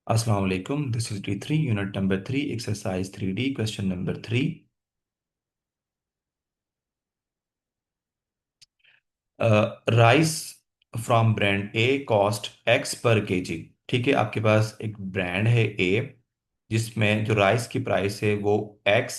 अस्सलाम वालेकुम। This is D3 unit number 3 exercise 3D question number 3। Rice from brand A cost x पर KG. ठीक है, आपके पास एक ब्रांड है ए जिसमें जो राइस की प्राइस है वो एक्स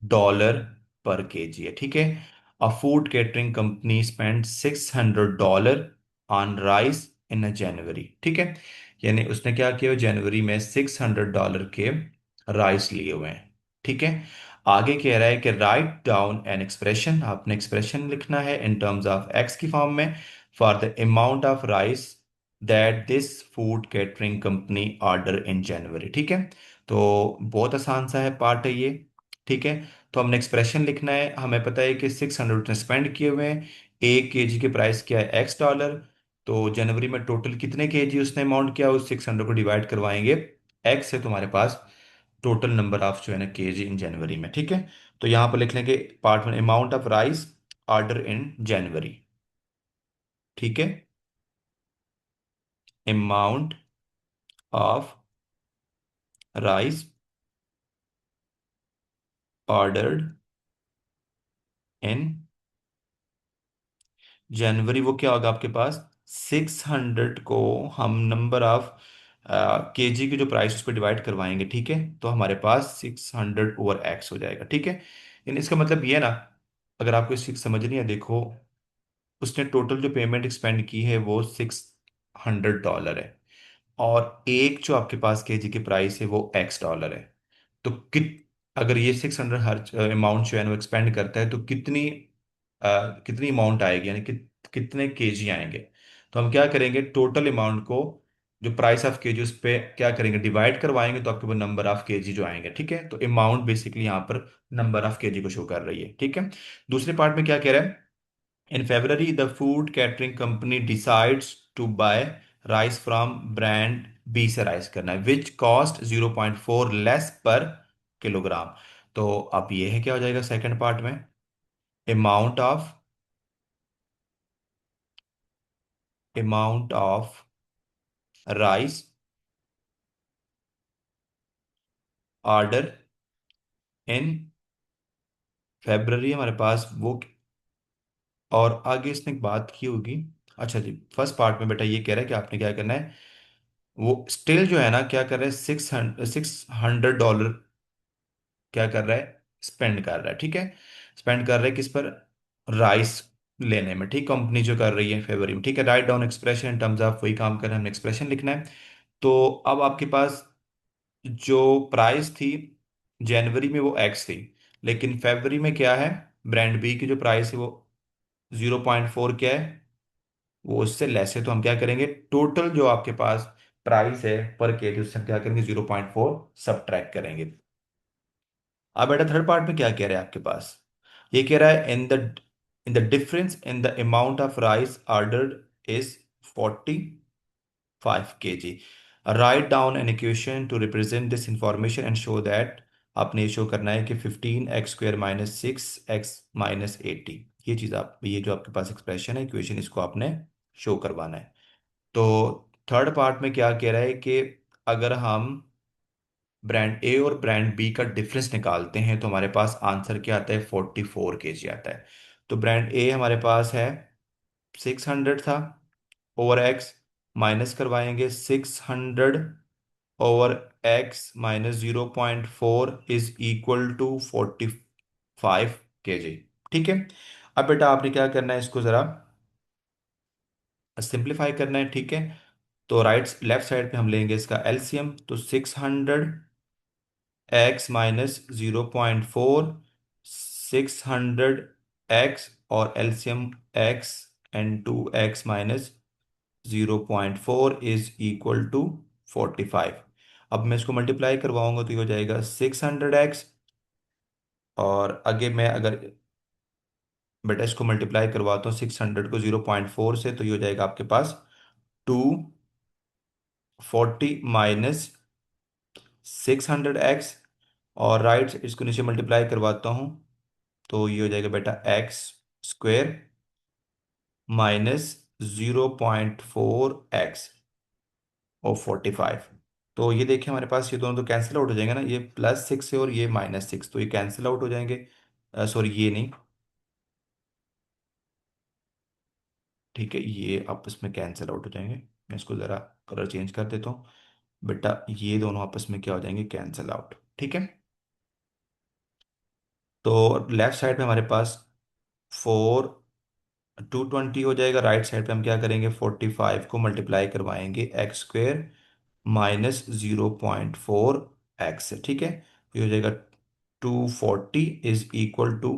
डॉलर पर केजी है। ठीक है, a food catering company spend $600 on rice in January. ठीक है, यानी उसने क्या किया, जनवरी में $600 के राइस लिए हुए हैं। ठीक है, आगे कह रहा है कि राइट डाउन एन एक्सप्रेशन, आपने एक्सप्रेशन लिखना है इन टर्म्स ऑफ एक्स की फॉर्म में for the amount of rice that this food catering company order in January. ठीक है, तो बहुत आसान सा है पार्ट है ये। ठीक है, तो हमने एक्सप्रेशन लिखना है। हमें पता है कि 600 ने स्पेंड किए हुए हैं, एक केजी की प्राइस क्या है, $X। तो जनवरी में टोटल कितने केजी उसने अमाउंट किया, उस 600 को डिवाइड करवाएंगे एक्स से, तुम्हारे पास टोटल नंबर ऑफ जो है ना केजी इन जनवरी में। ठीक है, तो यहाँ पर लिख लेंगे part one amount of rice order in January. ठीक है, amount of rice ordered in January, वो क्या होगा आपके पास, 600 को हम नंबर ऑफ केजी की जो प्राइस उस पर डिवाइड करवाएंगे। ठीक है, तो हमारे पास 600/x हो जाएगा। ठीक है, इन इसका मतलब ये है ना, अगर आपको इस चीज़ समझ नहीं है, देखो उसने टोटल जो पेमेंट एक्सपेंड की है वो $600 है, और एक जो आपके पास केजी की प्राइस है वो $X है। तो कित अगर ये 600 हर अमाउंट जो है ना वो एक्सपेंड करता है, तो कितनी अमाउंट आएगी, यानी कि कितने केजी आएंगे। तो हम क्या करेंगे, टोटल अमाउंट को जो प्राइस ऑफ केजी उस पे क्या करेंगे, डिवाइड करवाएंगे, तो आपके वो नंबर ऑफ केजी जो आएंगे। ठीक है, तो अमाउंट बेसिकली यहाँ पर नंबर ऑफ केजी को शो कर रही है। ठीक है, दूसरे पार्ट में क्या कह रहा है, इन February the food catering company decides to buy rice from brand B से राइस करना है which cost 0.4 लेस पर किलोग्राम। तो अब ये है, क्या हो जाएगा सेकंड पार्ट में, अमाउंट ऑफ राइस ऑर्डर इन फेब्रवरी हमारे पास वो, और आगे इसने एक बात की होगी। अच्छा जी, फर्स्ट पार्ट में बेटा ये कह रहा है कि आपने क्या करना है, वो स्टिल जो है ना क्या कर रहा है, $600 क्या कर रहा है, स्पेंड कर रहा है। ठीक है, स्पेंड कर रहा है किस पर, राइस लेने में। ठीक, कंपनी जो कर रही है फरवरी में। ठीक है, write down expression in terms of, वही काम कर रहे हैं, हमने एक्सप्रेशन लिखना है। तो अब आपके पास जो प्राइस थी जनवरी में वो एक्स थी, लेकिन फरवरी में क्या है, ब्रांड बी की जो प्राइस है वो 0.4 क्या है, वो उससे लेस है। तो हम क्या करेंगे, टोटल जो आपके पास प्राइस है पर केजी उससे हम क्या करेंगे, 0.4 सब्ट्रैक्ट करेंगे। अब बेटा थर्ड पार्ट में क्या कह रहा है आपके पास, ये कह रहा है in the difference in the amount of rice ordered is 45 kg। Right down an equation two represent this information and show that, आपने शो करना है कि 15x² माइनस 6x माइनस 80, ये चीज़ आप, ये जो आपके पास एक्सप्रेशन है इक्वेशन, इसको आपने शो करवाना है। तो थर्ड पार्ट में क्या कह रहा है कि अगर हम ब्रांड ए और ब्रांड बी का डिफरेंस निकालते हैं तो हमारे पास आंसर क्या आता है, 44 kg आता है। तो ब्रांड ए हमारे पास है 600 था, ओवर एक्स माइनस करवाएंगे 600/x - 0.4 is equal to 45 kg। ठीक है, अब बेटा आपने क्या करना है, इसको ज़रा सिंप्लीफाई करना है। ठीक है, तो राइट लेफ्ट साइड पे हम लेंगे इसका एलसीएम, तो 600x - 0.4, 600x और LCM x and 2x - 0.4 is equal to 45। अब मैं इसको मल्टीप्लाई करवाऊंगा तो ये हो जाएगा 600x, और आगे मैं अगर बेटा इसको मल्टीप्लाई करवाता हूँ 600 को 0.4 से, तो ये हो जाएगा आपके पास 240 - 600x, और राइट इसको नीचे मल्टीप्लाई करवाता हूँ तो ये हो जाएगा बेटा x² - 0.4x और 45। तो ये देखिए हमारे पास ये दोनों तो कैंसिल आउट हो जाएंगे ना, ये +6 है और ये -6, तो ये कैंसिल आउट हो जाएंगे। सॉरी ये नहीं, ठीक है, ये आपस में कैंसिल आउट हो जाएंगे। मैं इसको ज़रा कलर चेंज कर देता हूँ। बेटा ये दोनों आपस में क्या हो जाएंगे, कैंसिल आउट, ठीक है। तो लेफ्ट साइड पे हमारे पास 220 हो जाएगा। राइट साइड पे हम क्या करेंगे, 45 को मल्टीप्लाई करवाएंगे x² -0.4 x से, ठीक है। ये हो जाएगा 240 इज इक्वल टू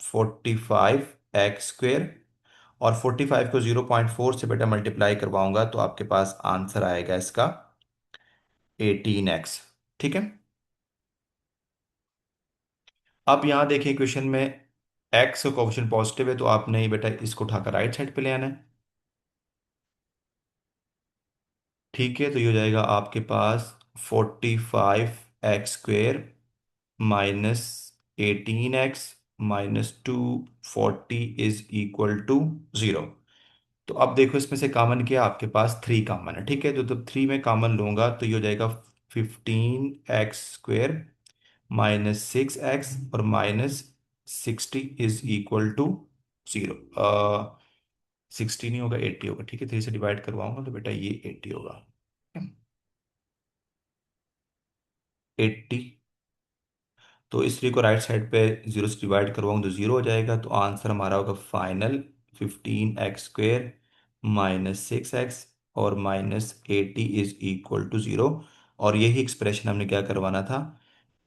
45 x²। और 45 को 0.4 से बेटा मल्टीप्लाई करवाऊंगा तो आपके पास आंसर आएगा इसका 18 x, ठीक है। अब यहाँ देखिए क्वेश्चन में x का कोफिशिएंट पॉजिटिव है, तो आपने ही बेटा इसको उठाकर राइट साइड पे ले आना है, ठीक है। तो ये हो जाएगा आपके पास 45 x² -18 x -240 is equal to 0। तो अब देखो इसमें से कॉमन क्या है, आपके पास 3 कॉमन है, ठीक है। तो जब 3 में कॉमन लूंगा तो ये हो जाएगा 15 x² -6 x और -60 इज इक्वल टू 0। 60 नहीं होगा, 80 होगा, ठीक है। 3 से डिवाइड करवाऊंगा तो बेटा ये 80 होगा, 80। तो इस 3 को राइट साइड पे 0 से डिवाइड करवाऊँ तो 0 हो जाएगा, तो आंसर हमारा होगा फाइनल 15 x² -6 x और -80 इज इक्वल टू 0। और यही एक्सप्रेशन हमने क्या करवाना था,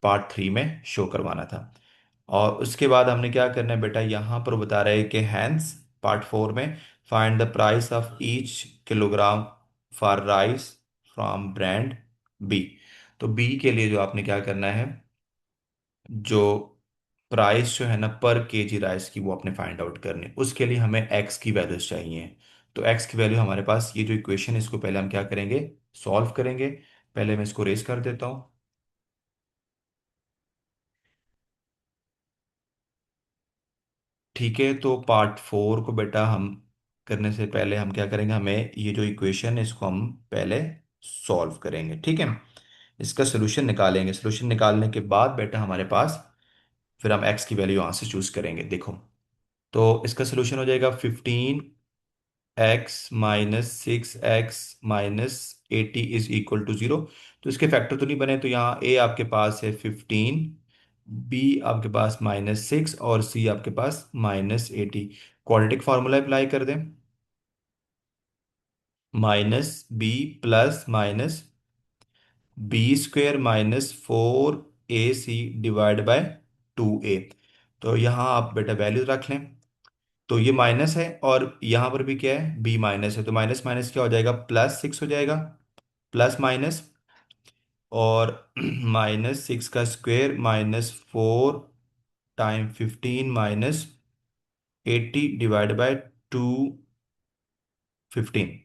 पार्ट 3 में शो करवाना था। और उसके बाद हमने क्या करना है बेटा, यहाँ पर बता रहे हैं कि हैंस पार्ट 4 में find the price of each kilogram for rice from brand B. तो बी के लिए जो आपने क्या करना है, जो प्राइस जो है ना पर केजी राइस की, वो आपने फाइंड आउट करनी है। उसके लिए हमें एक्स की वैल्यूज चाहिए। तो एक्स की वैल्यू हमारे पास, ये जो इक्वेशन है इसको पहले हम क्या करेंगे, सॉल्व करेंगे। पहले मैं इसको रेस कर देता हूँ, ठीक है। तो पार्ट 4 को बेटा हम करने से पहले हम क्या करेंगे, हमें ये जो इक्वेशन है इसको हम पहले सॉल्व करेंगे, ठीक है। इसका सोल्यूशन निकालेंगे। सोल्यूशन निकालने के बाद बेटा हमारे पास फिर हम एक्स की वैल्यू यहाँ से चूज करेंगे, देखो। तो इसका सोल्यूशन हो जाएगा 15 x -6 x -80 is equal to 0। तो इसके फैक्टर तो नहीं बने, तो यहाँ ए आपके पास है 15, बी आपके पास -6 और सी आपके पास -80। क्वाड्रेटिक फार्मूला अप्लाई कर दें, -b plus -b² -4ac divide by 2a। तो यहाँ आप बेटा वैल्यू रख लें। तो ये माइनस है और यहाँ पर भी क्या है, बी माइनस है, तो माइनस माइनस क्या हो जाएगा, +6 हो जाएगा, प्लस माइनस। और -6 का स्क्वायर -4 टाइम 15 -80 डिवाइड बाय 215।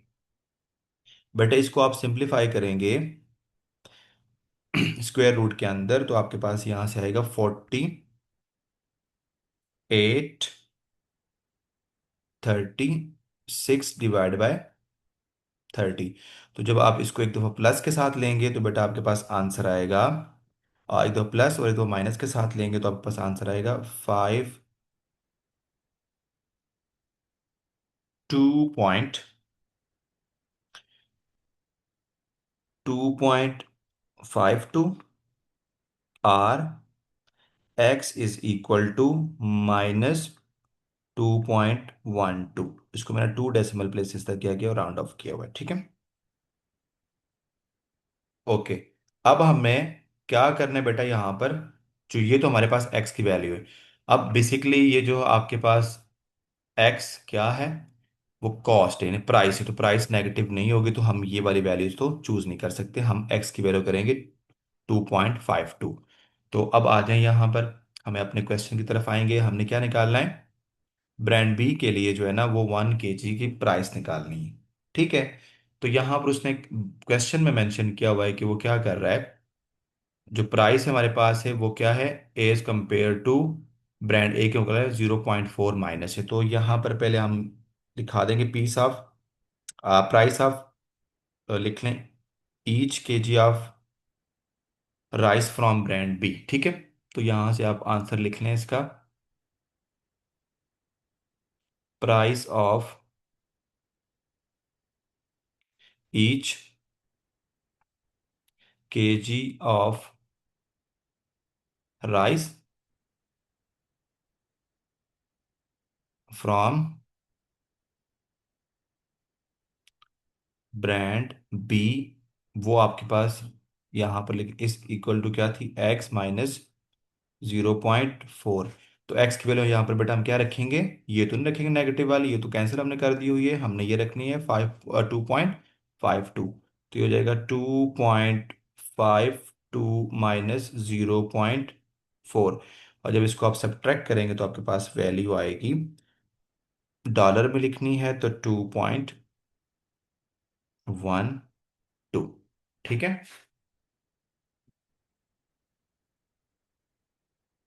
बेटा इसको आप सिंप्लीफाई करेंगे स्क्वायर रूट के अंदर, तो आपके पास यहाँ से आएगा 48 36 डिवाइड बाय 30। तो जब आप इसको एक दफ़ा प्लस के साथ लेंगे तो बेटा आपके पास आंसर आएगा, एक दो प्लस और एक दो माइनस के साथ लेंगे तो आपके पास आंसर आएगा 52.52 x इज इक्वल टू -2.12। इसको मैंने 2 डेसिमल प्लेसेस तक किया गया और राउंड ऑफ किया हुआ है, ठीक है। ओके, अब हमें क्या करना है बेटा, यहाँ पर जो ये तो हमारे पास x की वैल्यू है। अब बेसिकली ये जो आपके पास x क्या है, वो कॉस्ट है यानी प्राइस है। तो प्राइस नेगेटिव नहीं होगी तो हम ये वाली वैल्यूज तो चूज नहीं कर सकते, हम x की वैल्यू करेंगे 2.52। तो अब आ जाए यहाँ पर, हमें अपने क्वेश्चन की तरफ आएंगे। हमने क्या निकालना है, ब्रांड बी के लिए जो है ना वो 1 kg की प्राइस निकालनी है, ठीक है। तो यहाँ पर उसने क्वेश्चन में मेंशन किया हुआ है कि वो क्या कर रहा है, जो प्राइस हमारे पास है वो क्या है, as compare to brand A के मुकाबले 0.4 माइनस है। तो यहाँ पर पहले हम दिखा देंगे पीस ऑफ प्राइस ऑफ, लिख लें each KG of rice from brand B. ठीक है, तो यहां से आप आंसर लिख लें इसका। Price of each KG of rice from brand B, वो आपके पास यहाँ पर लिख इस इक्वल टू क्या थी, एक्स माइनस 0.4। तो एक्स की वैल्यू यहाँ पर बेटा हम क्या रखेंगे, ये तो नहीं रखेंगे नेगेटिव वाली, ये तो कैंसिल हमने कर दी हुई है, हमने ये रखनी है 2.52। तो ये हो जाएगा 2.52 माइनस 0.4। और जब इसको आप सब्ट्रैक्ट करेंगे तो आपके पास वैल्यू आएगी, डॉलर में लिखनी है तो 2.12। ठीक है।